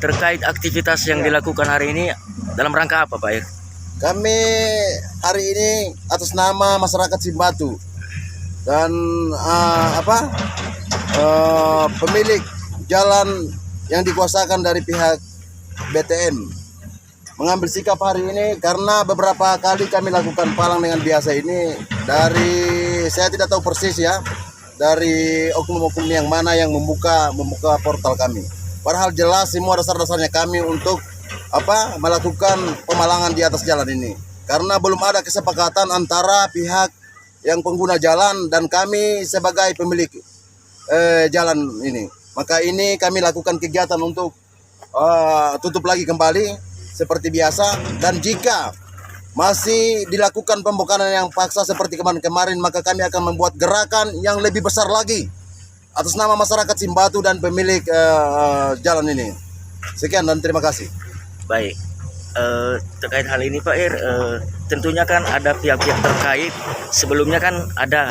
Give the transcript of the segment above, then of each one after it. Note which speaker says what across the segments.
Speaker 1: terkait aktivitas yang dilakukan hari ini dalam rangka apa, Pak Ir?
Speaker 2: Kami hari ini atas nama masyarakat Simbatu dan pemilik jalan yang dikuasakan dari pihak BTM mengambil sikap hari ini karena beberapa kali kami lakukan palang dengan biasa ini dari, saya tidak tahu persis ya, dari oknum-oknum yang mana yang membuka portal kami. Padahal jelas semua dasar-dasarnya kami untuk melakukan pemalangan di atas jalan ini. Karena belum ada kesepakatan antara pihak yang pengguna jalan dan kami sebagai pemilik jalan ini. Maka ini kami lakukan kegiatan untuk tutup lagi kembali seperti biasa. Dan jika masih dilakukan pembongkaran yang paksa seperti kemarin-kemarin, maka kami akan membuat gerakan yang lebih besar lagi atas nama masyarakat Simbatu dan pemilik jalan ini. Sekian dan terima kasih.
Speaker 1: Baik, terkait hal ini Pak Ir, tentunya kan ada pihak-pihak terkait. Sebelumnya kan ada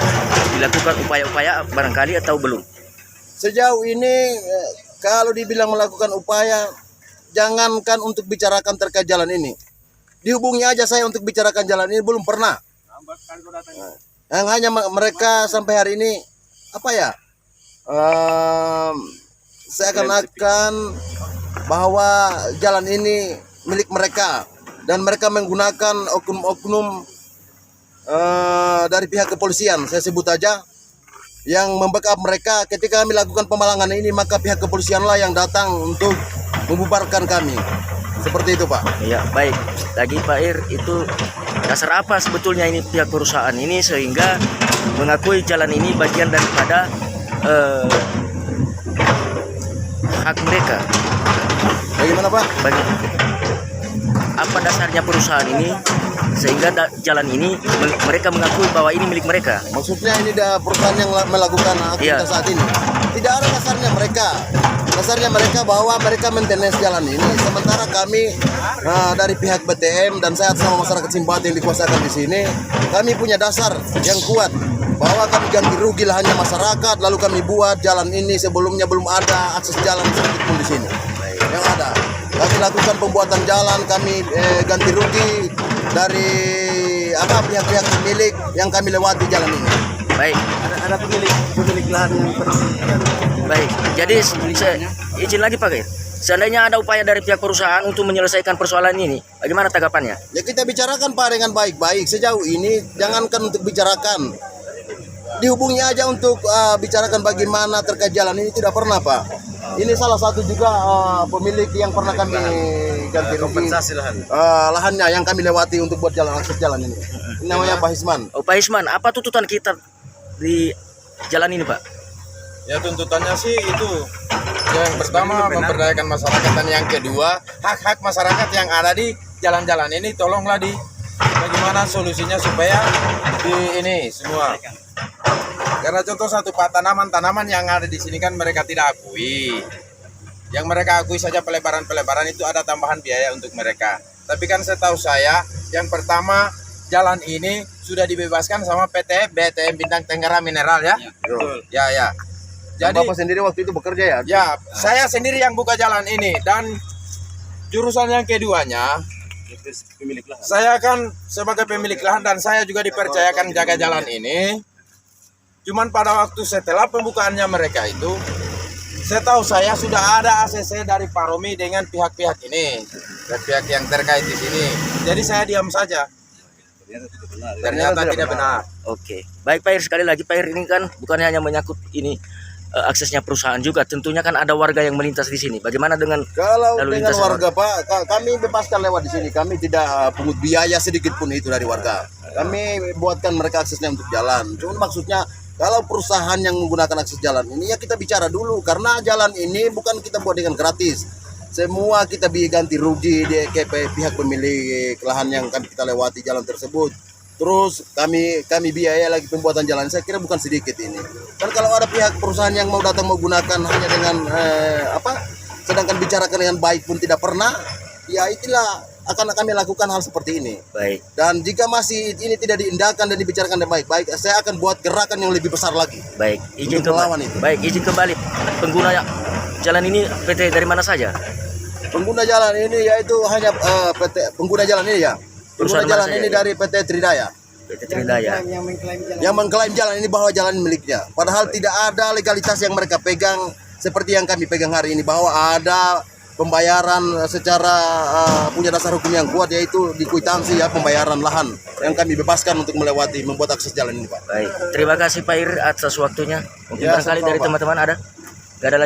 Speaker 1: dilakukan upaya-upaya barangkali atau belum?
Speaker 2: Sejauh ini kalau dibilang melakukan upaya, jangankan untuk bicarakan terkait jalan ini, dihubungi aja saya untuk bicarakan jalan ini belum pernah. Yang hanya mereka sampai hari ini seakan-akan bahwa jalan ini milik mereka dan mereka menggunakan oknum-oknum dari pihak kepolisian, saya sebut aja, yang membackup mereka ketika kami lakukan pemalangan ini. Maka pihak kepolisianlah yang datang untuk membubarkan kami. Seperti itu, Pak.
Speaker 1: Iya, baik. Lagi Pak Ir, itu dasar apa sebetulnya ini pihak perusahaan ini sehingga mengakui jalan ini bagian daripada hak mereka?
Speaker 2: Bagaimana, Pak?
Speaker 1: Apa dasarnya perusahaan ini sehingga jalan ini mereka mengakui bahwa ini milik mereka?
Speaker 2: Maksudnya ini perusahaan yang melakukan aktivitas saat ini. Tidak ada dasarnya mereka. Dasarnya mereka bahwa mereka maintenance jalan ini. Sementara kami dari pihak BTM dan saya sama masyarakat Simbatu yang dikuasakan di sini, kami punya dasar yang kuat bahwa kami ganti rugi lahannya masyarakat, lalu kami buat jalan ini. Sebelumnya belum ada akses jalan sedikit pun di sini. Yang ada, kami lakukan pembuatan jalan, kami ganti rugi dari pihak-pihak pemilik yang kami lewati jalan ini.
Speaker 1: Baik.
Speaker 2: Ada pemilik lahan yang
Speaker 1: baik. Jadi izin lagi Pak Ir, seandainya ada upaya dari pihak perusahaan untuk menyelesaikan persoalan ini, bagaimana tanggapannya?
Speaker 2: Ya kita bicarakan Pak dengan baik-baik. Sejauh ini jangankan untuk bicarakan, dihubungi aja untuk bicarakan bagaimana terkait jalan ini tidak pernah, Pak. Ini salah satu juga pemilik yang pernah kami ganti rugi lahannya yang kami lewati untuk buat jalan, akses jalan ini. Ini namanya Pak Hisman.
Speaker 1: Oh, Pak Hisman, apa tuntutan kita di jalan ini, Pak?
Speaker 3: Ya tuntutannya sih itu yang pertama memberdayakan masyarakat, dan yang kedua hak-hak masyarakat yang ada di jalan-jalan ini tolonglah bagaimana solusinya supaya di ini semua. Karena contoh satu Pak, tanaman yang ada di sini kan mereka tidak akui. Yang mereka akui saja pelebaran-pelebaran itu ada tambahan biaya untuk mereka. Tapi kan setahu saya yang pertama jalan ini sudah dibebaskan sama PT BTM Bintang Tenggara Mineral ya.
Speaker 2: Betul.
Speaker 3: Ya. Jadi
Speaker 2: Bapak sendiri waktu itu bekerja ya?
Speaker 3: Ya, saya sendiri yang buka jalan ini, dan jurusan yang keduanya saya kan sebagai pemilik lahan dan saya juga dipercayakan jaga jalan ini. Cuman pada waktu setelah pembukaannya mereka itu, setahu saya sudah ada ACC dari Pak Romi dengan pihak-pihak ini, dan pihak yang terkait di sini. Jadi saya diam saja. Ternyata tidak benar.
Speaker 1: Oke, baik Pak Ir, sekali lagi Pak Ir, ini kan bukan hanya menyangkut ini aksesnya perusahaan juga, tentunya kan ada warga yang melintas di sini. Bagaimana dengan
Speaker 2: kalau
Speaker 1: lalu
Speaker 2: dengan
Speaker 1: lintas
Speaker 2: warga Pak, kami bebaskan lewat di sini. Kami tidak pungut biaya sedikit pun itu dari warga. Kami buatkan mereka aksesnya untuk jalan. Cuma maksudnya kalau perusahaan yang menggunakan akses jalan ini, ya kita bicara dulu, karena jalan ini bukan kita buat dengan gratis. Semua kita ganti rugi ke pihak pemilik lahan yang kita lewati jalan tersebut. Terus kami biaya lagi pembuatan jalan. Saya kira bukan sedikit ini. Kan kalau ada pihak perusahaan yang mau datang menggunakan hanya dengan sedangkan bicarakan dengan baik pun tidak pernah, ya itulah akan kami lakukan hal seperti ini.
Speaker 1: baik?
Speaker 2: Dan jika masih ini tidak diindahkan dan dibicarakan dengan baik-baik, saya akan buat gerakan yang lebih besar lagi.
Speaker 1: Baik, izin
Speaker 2: untuk melawan itu.
Speaker 1: Baik, izin kembali. Pengguna jalan ini PT dari mana saja?
Speaker 2: Pengguna jalan ini yaitu hanya PT pengguna jalan ini ya. Pengguna
Speaker 1: Perusahaan
Speaker 2: jalan
Speaker 1: mana
Speaker 2: ini
Speaker 1: saja?
Speaker 2: dari PT Tridaya.
Speaker 1: PT Tridaya.
Speaker 2: Yang mengklaim jalan ini bahwa jalan miliknya. Padahal tidak ada legalitas yang mereka pegang seperti yang kami pegang hari ini, bahwa ada pembayaran secara punya dasar hukum yang kuat, yaitu di kwitansi ya, pembayaran lahan yang kami bebaskan untuk melewati membuat akses jalan ini, Pak.
Speaker 1: Baik, terima kasih Pak Ir atas waktunya. Mungkin
Speaker 2: Ya,
Speaker 1: barangkali
Speaker 2: sama-sama,
Speaker 1: dari
Speaker 2: Pak.
Speaker 1: teman-teman ada? Gak ada lagi.